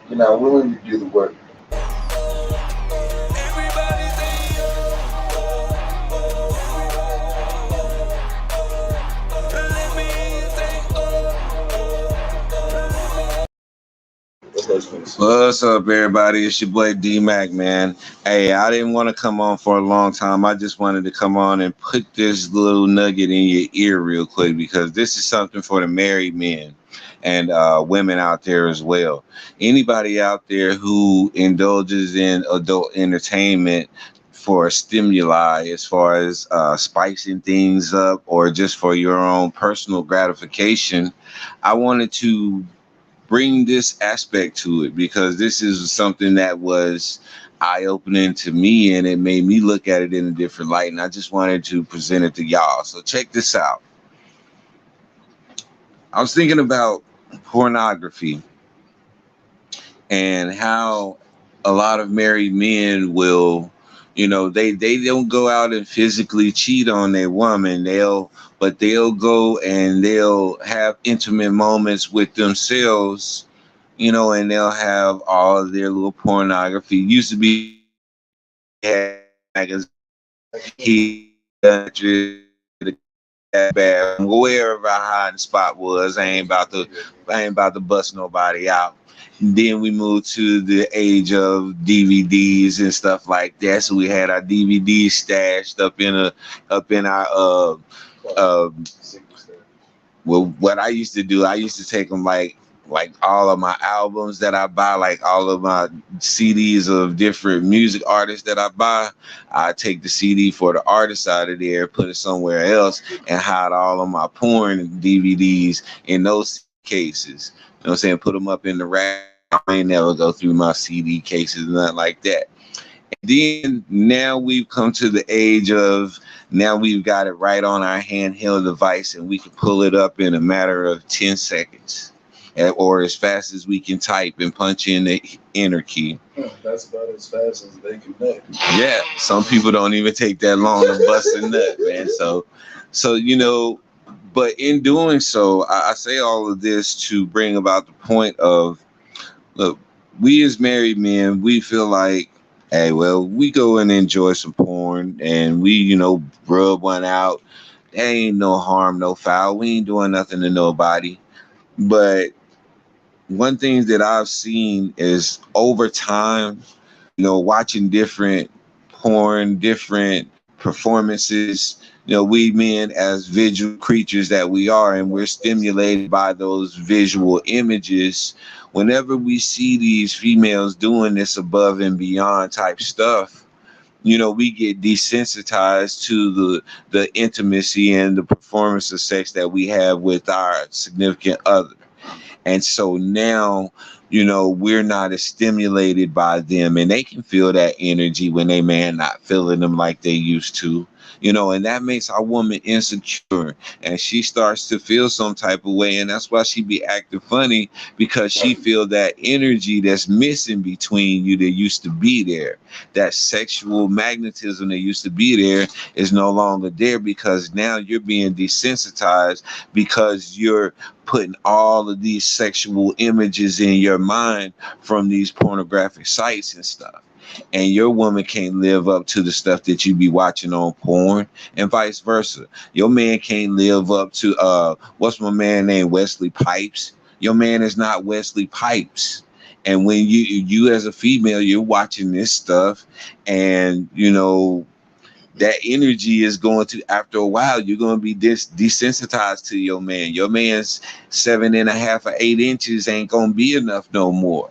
You're not willing to do the work. What's up, everybody? It's your boy D Mac, man. Hey, I didn't want to come on for a long time. I just wanted to come on and put this little nugget in your ear real quick because this is something for the married men and women out there as well. Anybody out there who indulges in adult entertainment for stimuli, as far as spicing things up or just for your own personal gratification, I wanted to bring this aspect to it because this is something that was eye-opening to me and it made me look at it in a different light, and I just wanted to present it to y'all. So check this out. I was thinking about pornography and how a lot of married men will, they don't go out and physically cheat on their woman. They'll go and they'll have intimate moments with themselves, and they'll have all of their little pornography. Used to be magazines, he bad wherever our hiding spot was. I ain't about to bust nobody out. Then we moved to the age of DVDs and stuff like that. So we had our DVDs stashed up in our uh well, what I used to do, I used to take them like all of my albums that I buy, like all of my CDs of different music artists that I buy. I take the CD for the artist out of there, put it somewhere else, and hide all of my porn DVDs in those cases. You know what I'm saying? Put them up in the rack. I ain't never go through my CD cases, nothing like that. Then now we've come to the age of, now we've got it right on our handheld device and we can pull it up in a matter of 10 seconds, or as fast as we can type and punch in the enter key. That's about as fast as they can nut. Yeah, some people don't even take that long to bust a nut, man. So but in doing so, I say all of this to bring about the point of, look, we as married men, we feel like, hey, well, we go and enjoy some porn and we, rub one out. There ain't no harm, no foul. We ain't doing nothing to nobody. But one thing that I've seen is over time, watching different porn, different performances, we men as visual creatures that we are, and we're stimulated by those visual images. Whenever we see these females doing this above and beyond type stuff, we get desensitized to the intimacy and the performance of sex that we have with our significant other. And so now, we're not as stimulated by them, and they can feel that energy when they man not feeling them like they used to. And that makes our woman insecure, and she starts to feel some type of way, and that's why she be acting funny, because she feel that energy that's missing between you that used to be there. That sexual magnetism that used to be there is no longer there, because now you're being desensitized, because you're putting all of these sexual images in your mind from these pornographic sites and stuff. And your woman can't live up to the stuff that you be watching on porn, and vice versa. Your man can't live up to what's my man named Wesley Pipes. Your man is not Wesley Pipes. And when you as a female, you're watching this stuff, and that energy is going to, after a while, you're going to be desensitized to your man. Your man's 7.5 or 8 inches ain't going to be enough no more,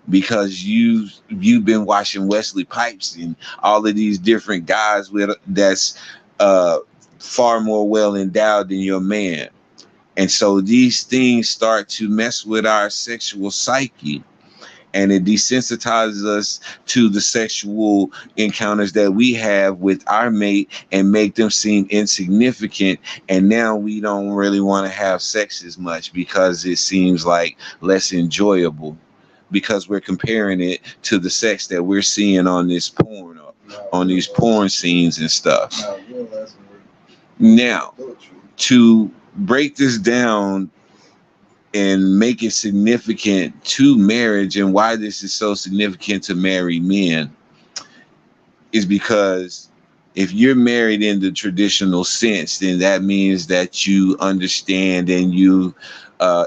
because you've been watching Wesley Pipes and all of these different guys that's far more well endowed than your man. And so these things start to mess with our sexual psyche, and it desensitizes us to the sexual encounters that we have with our mate and make them seem insignificant. And now we don't really want to have sex as much because it seems like less enjoyable, because we're comparing it to the sex that we're seeing on this porn, on these porn scenes and stuff. Now, to break this down and make it significant to marriage, and why this is so significant to married men is because if you're married in the traditional sense, then that means that you understand and you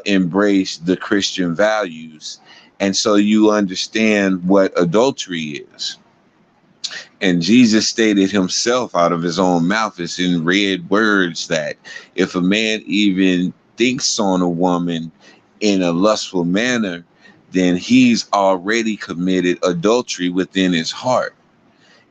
embrace the Christian values. And so you understand what adultery is. And Jesus stated himself out of his own mouth, it's in red words, that if a man even thinks on a woman in a lustful manner, then he's already committed adultery within his heart.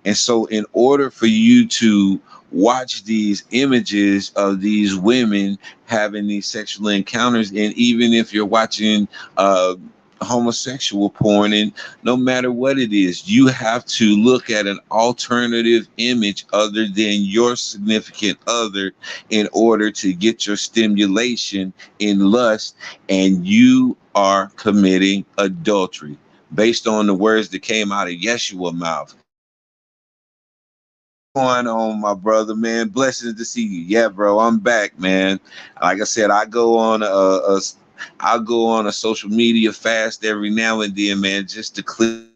And so, in order for you to watch these images of these women having these sexual encounters, and even if you're watching uh, homosexual porn, and no matter what it is, you have to look at an alternative image other than your significant other in order to get your stimulation in lust, and you are committing adultery based on the words that came out of Yeshua's mouth. Going on, my brother, man? Blessings to see you. Yeah, bro, I'm back, man. Like I said, I go on a social media fast every now and then, man, just to clear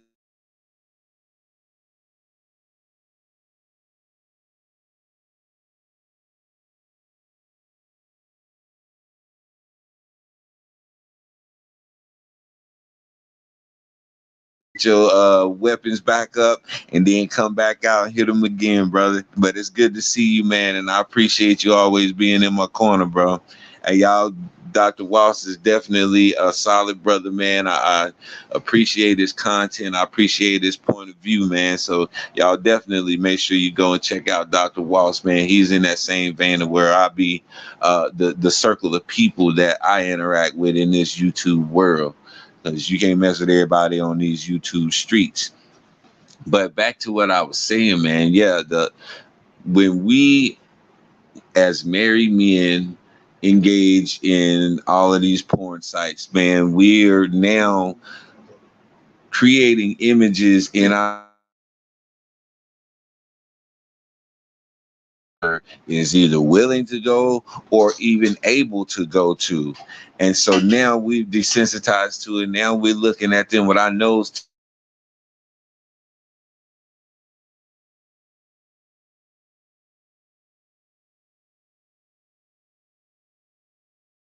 your weapons back up, and then come back out and hit them again, brother. But it's good to see you, man, and I appreciate you always being in my corner, bro. And y'all, Dr. Walsh is definitely a solid brother, man. I appreciate his content. I appreciate his point of view, man. So y'all definitely make sure you go and check out Dr. Walsh, man. He's in that same vein of where I be, the circle of people that I interact with in this YouTube world, because you can't mess with everybody on these YouTube streets. But back to what I was saying, man. Yeah, the when we as married men engage in all of these porn sites, man, we're now creating images in our is either willing to go or even able to go to. And so now we've desensitized to it. Now we're looking at them with our nose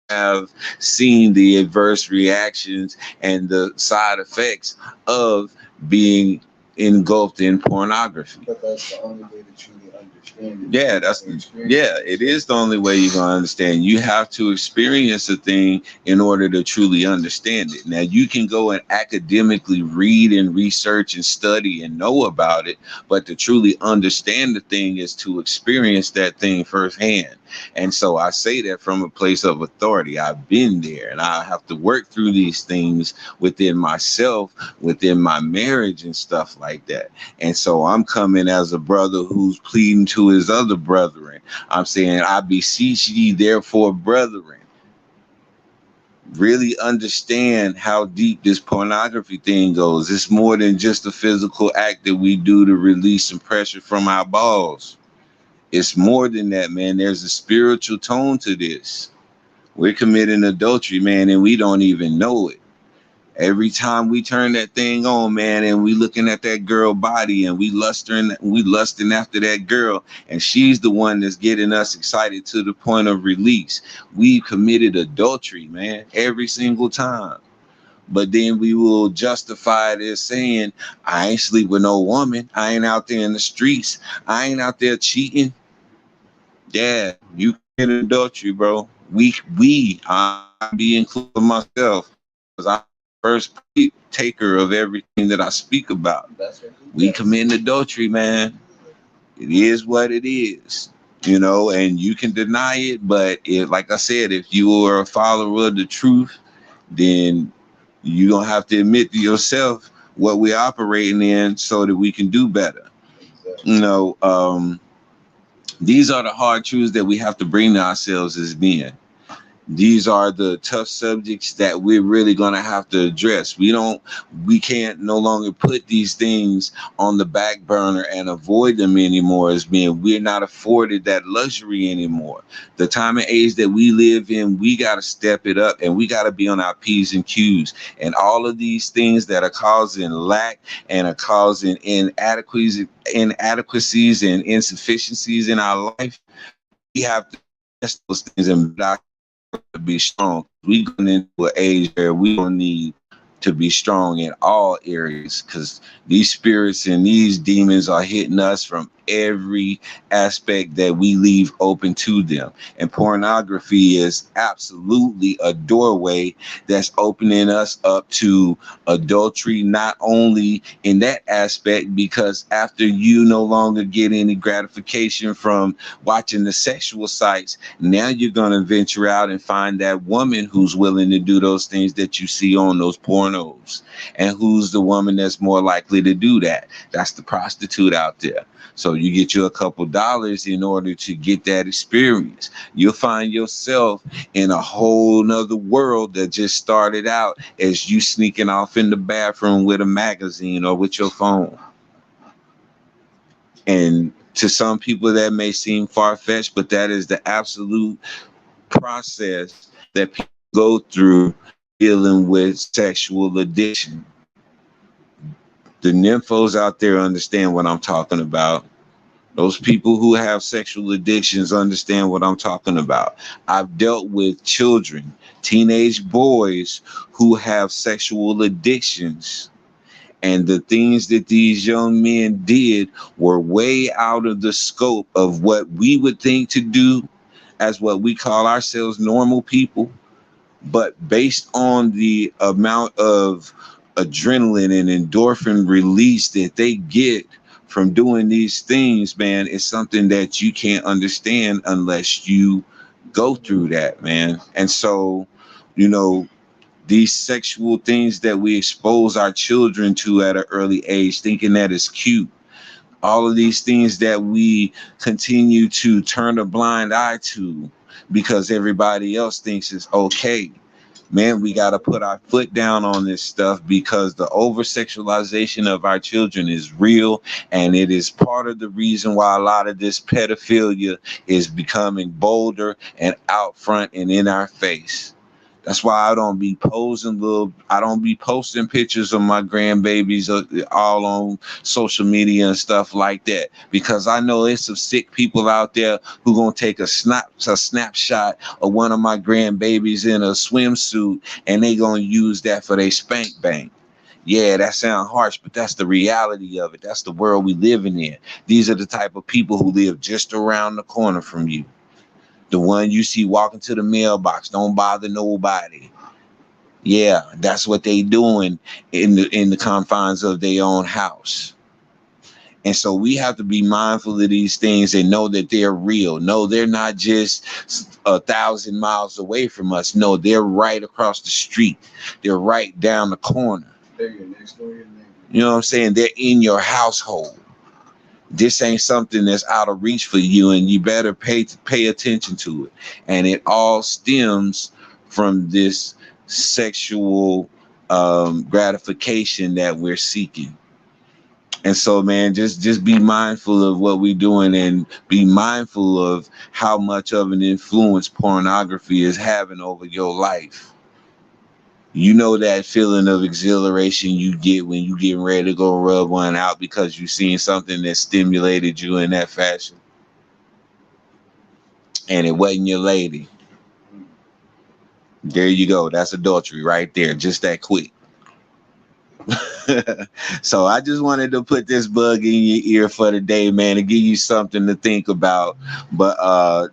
have seen the adverse reactions and the side effects of being engulfed in pornography. But that's the only way to truly understand it. Yeah, it is the only way you're gonna understand. You have to experience a thing in order to truly understand it. Now you can go and academically read and research and study and know about it, but to truly understand the thing is to experience that thing firsthand. And so I say that from a place of authority. I've been there, and I have to work through these things within myself, within my marriage and stuff like that. And so I'm coming as a brother who's pleading to his other brethren. I'm saying, I beseech ye, therefore, brethren, really understand how deep this pornography thing goes. It's more than just a physical act that we do to release some pressure from our balls. It's more than that, man. There's a spiritual tone to this. We're committing adultery, man, and we don't even know it. Every time we turn that thing on, man, and we looking at that girl body, and we lusting after that girl, and she's the one that's getting us excited to the point of release. We committed adultery, man, every single time. But then we will justify it as saying, I ain't sleep with no woman. I ain't out there in the streets. I ain't out there cheating. Yeah, you committed adultery, bro. I be including myself, because I'm the first taker of everything that I speak about. We commit adultery, man. It is what it is, and you can deny it, but like I said, if you are a follower of the truth, then you're gonna have to admit to yourself what we're operating in so that we can do better. You know, these are the hard truths that we have to bring to ourselves as men. These are the tough subjects that we're really going to have to address. We can't no longer put these things on the back burner and avoid them anymore, as being we're not afforded that luxury anymore. The time and age that we live in, we got to step it up, and we got to be on our P's and Q's. And all of these things that are causing lack and are causing inadequacies and insufficiencies in our life, we have to address those things and to be strong. We going into an age where we don't need to be strong in all areas, because these spirits and these demons are hitting us from every aspect that we leave open to them. And pornography is absolutely a doorway that's opening us up to adultery, not only in that aspect, because after you no longer get any gratification from watching the sexual sites, now you're going to venture out and find that woman who's willing to do those things that you see on those pornos. And who's the woman that's more likely to do that? That's the prostitute out there. So you get you a couple dollars in order to get that experience. You'll find yourself in a whole nother world that just started out as you sneaking off in the bathroom with a magazine or with your phone. And to some people that may seem far-fetched, but that is the absolute process that people go through dealing with sexual addiction. The nymphos out there understand what I'm talking about. Those people who have sexual addictions understand what I'm talking about. I've dealt with children, teenage boys who have sexual addictions. And the things that these young men did were way out of the scope of what we would think to do as what we call ourselves normal people. But based on the amount of adrenaline and endorphin release that they get from doing these things, man, it's something that you can't understand unless you go through that, man. And so, you know, these sexual things that we expose our children to at an early age, thinking that is cute, all of these things that we continue to turn a blind eye to because everybody else thinks it's okay. Man, we got to put our foot down on this stuff, because the over sexualization of our children is real, and it is part of the reason why a lot of this pedophilia is becoming bolder and out front and in our face. That's why I don't be posting pictures of my grandbabies all on social media and stuff like that, because I know there's some sick people out there who gonna take a snapshot of one of my grandbabies in a swimsuit, and they gonna use that for their spank bank. Yeah, that sounds harsh, but that's the reality of it. That's the world we living in. These are the type of people who live just around the corner from you. The one you see walking to the mailbox, don't bother nobody. Yeah, that's what they doing in the confines of their own house. And so we have to be mindful of these things and know that they're real. No, they're not just 1,000 miles away from us. No, they're right across the street. They're right down the corner. They're your next door, your neighbor. You know what I'm saying? They're in your household. This ain't something that's out of reach for you, and you better pay attention to it. And it all stems from this sexual gratification that we're seeking. And so, man, just be mindful of what we're doing, and be mindful of how much of an influence pornography is having over your life. You know that feeling of exhilaration you get when you getting ready to go rub one out because you seen something that stimulated you in that fashion, and it wasn't your lady. There you go. That's adultery right there. Just that quick. So I just wanted to put this bug in your ear for the day, man, to give you something to think about. But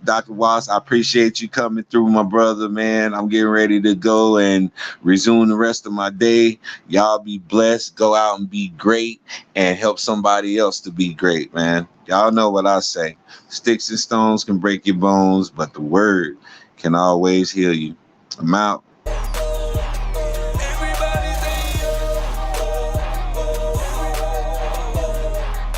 Dr. Watts, I appreciate you coming through, my brother, man. I'm getting ready to go and resume the rest of my day. Y'all be blessed. Go out and be great, and help somebody else to be great, man. Y'all know what I say. Sticks and stones can break your bones, but the word can always heal you. I'm out.